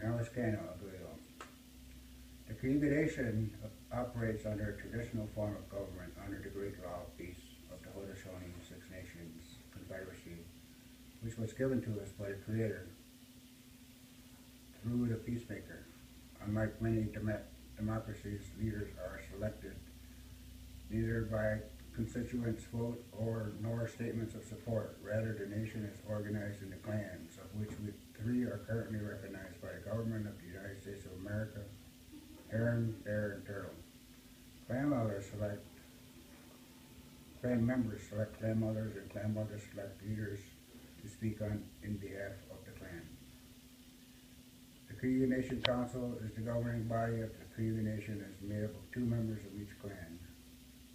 Now it's Canada. The Cayuga Nation operates under a traditional form of government under the Great Law of Peace of the Haudenosaunee Six Nations Confederacy, which was given to us by the Creator through the Peacemaker. Unlike many democracies, leaders are selected neither by constituents' vote nor statements of support. Rather, the nation is organized into clans, of which three are currently recognized by the government of the United States of America: Heron, Bear, and Turtle. Clan members select clan mothers, and clan mothers select leaders to speak in behalf of the clan. The Cayuga Nation Council is the governing body of the Cayuga Nation and is made up of 2 members of each clan,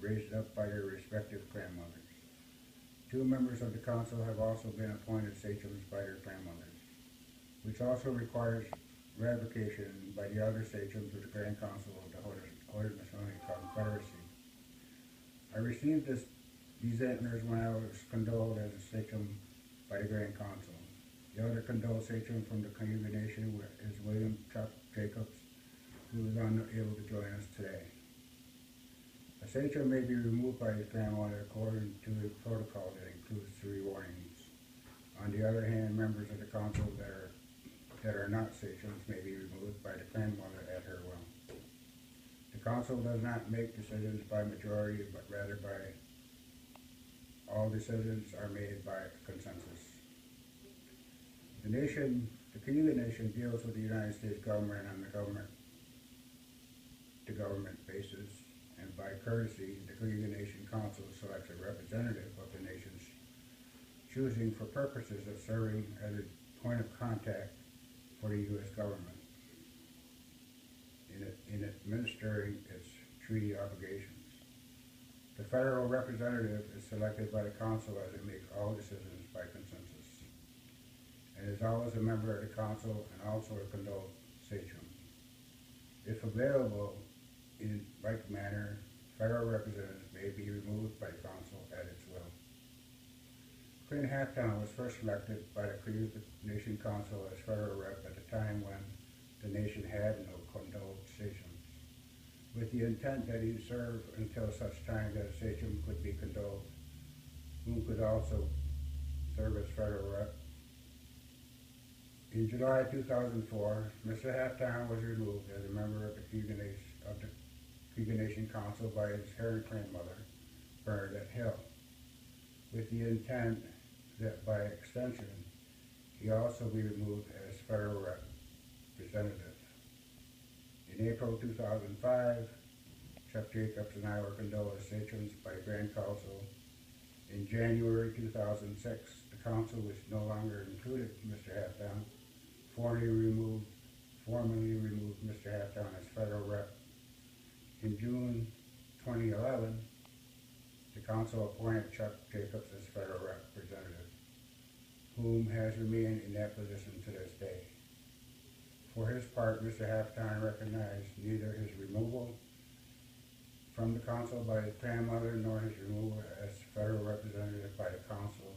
raised up by their respective clan mothers. 2 members of the council have also been appointed sachems by their clan mothers, which also requires ratification by the other sachems of the Grand Council of the Haudenosaunee Confederacy. I received these antlers when I was condoled as a sachem by the Grand Council. The other condoled sachem from the Cayuga Nation is William Chuck Jacobs, who is unable to join us today. A sachem may be removed by his grandmother according to a protocol that includes 3 warnings. On the other hand, members of the council that are not sachems may be removed by the grandmother at her will. The council does not make decisions by majority, but rather by all decisions are made by consensus. The Cayuga Nation deals with the United States government on the government basis, and by courtesy, the Cayuga Nation Council selects a representative of the nation's choosing for purposes of serving as a point of contact for the U.S. government in administering its treaty obligations. The federal representative is selected by the council as it makes all decisions by consensus, and is always a member of the council and also a condoled sachem. If available in like manner, federal representatives may be removed by the council at its will. Clint Halftown was first elected by the Cayuga Nation Council as federal rep at the time when the nation had no condoled sachems, with the intent that he serve until such time that a sachem could be condoled, who could also serve as federal rep. In July 2004, Mr. Halftown was removed as a member of the Cayuga Nation Council by his Heron clan mother, Bernadette Hill, with the intent that by extension he also be removed as federal representative. In April 2005, Chuck Jacobs and I were condoled as sachems by the Grand Council. In January 2006, the council, which no longer included Mr. Halftown, formally removed Mr. Halftown as federal rep. In June 2011, the council appointed Chuck Jacobs as federal representative, whom has remained in that position to this day. For his part, Mr. Halftown recognized neither his removal from the council by his grandmother nor his removal as federal representative by the council,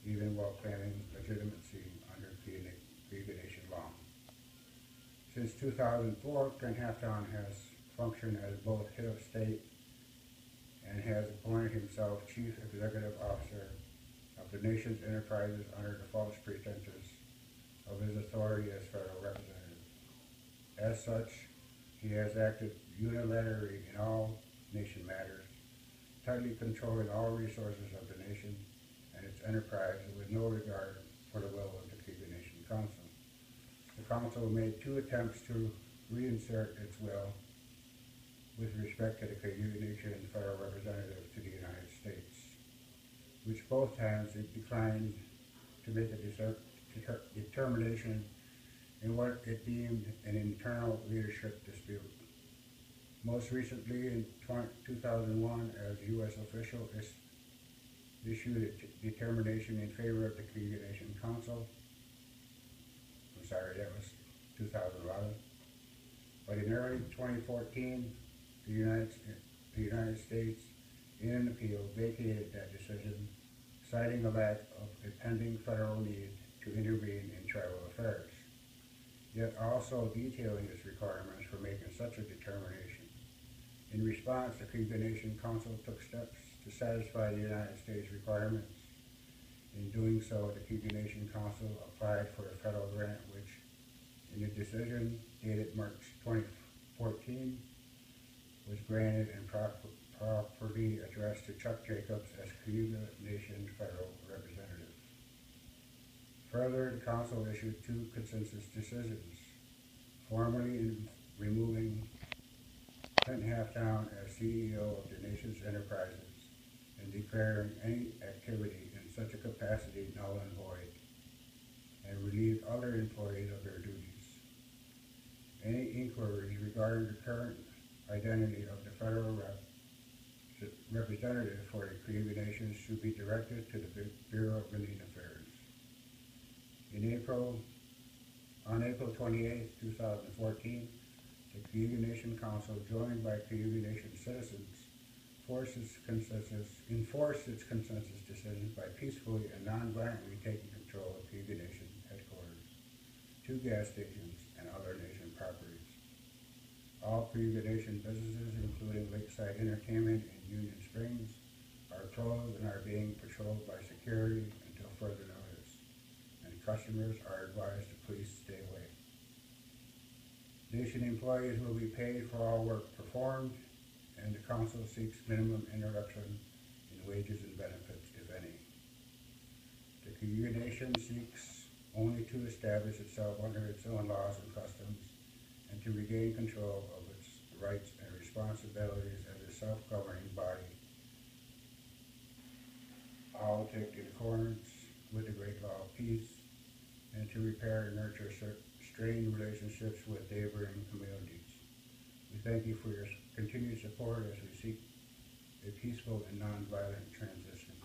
even while claiming legitimacy under Cayuga Nation law. Since 2004, Clint Halftown has functioned as both head of state and has appointed himself Chief Executive Officer of the nation's enterprises under the false pretenses of his authority as federal representative. As such, he has acted unilaterally in all nation matters, tightly controlling all resources of the nation and its enterprise with no regard for the will of the Cayuga Nation Council. The council made 2 attempts to reinsert its will with respect to the Cayuga Nation and federal representative to the United States, which both times it declined to make a determination in what it deemed an internal leadership dispute. Most recently, in 2001, as U.S. official issued a determination in favor of the Cayuga Nation Council. That was 2011. But in early 2014, the United States, in an appeal, vacated that decision, citing a lack of a pending federal need to intervene in tribal affairs. yet also detailing its requirements for making such a determination. In response, the Cayuga Nation Council took steps to satisfy the United States requirements. In doing so, the Cayuga Nation Council applied for a federal grant which, in a decision dated March 2014, was granted and properly addressed to Chuck Jacobs as Cayuga Nation Federal Representative. Further, the Council issued 2 consensus decisions, formally removing Clinton Halftown as CEO of the nation's enterprises and declaring any activity in such a capacity null and void, and relieved other employees of their duties. Any inquiries regarding the current identity of the federal representative for the Cayuga Nation should be directed to the Bureau of Indian Affairs. On April 28, 2014, the Cayuga Nation Council, joined by Cayuga Nation citizens, enforced its consensus decision by peacefully and non-violently taking control of Cayuga Nation headquarters, 2 gas stations, and other nation properties. All Cayuga Nation businesses, including Lakeside Entertainment and Union Springs, are closed and are being patrolled by security until further notice, and customers are advised to please stay away. Nation employees will be paid for all work performed, and the Council seeks minimum interruption in wages and benefits, if any. The Cayuga Nation seeks only to establish itself under its own laws and customs, and to regain control of its rights and responsibilities as a self-governing body, all take in accordance with the great law of peace, and to repair and nurture strained relationships with neighboring communities. We thank you for your continued support as we seek a peaceful and nonviolent transition.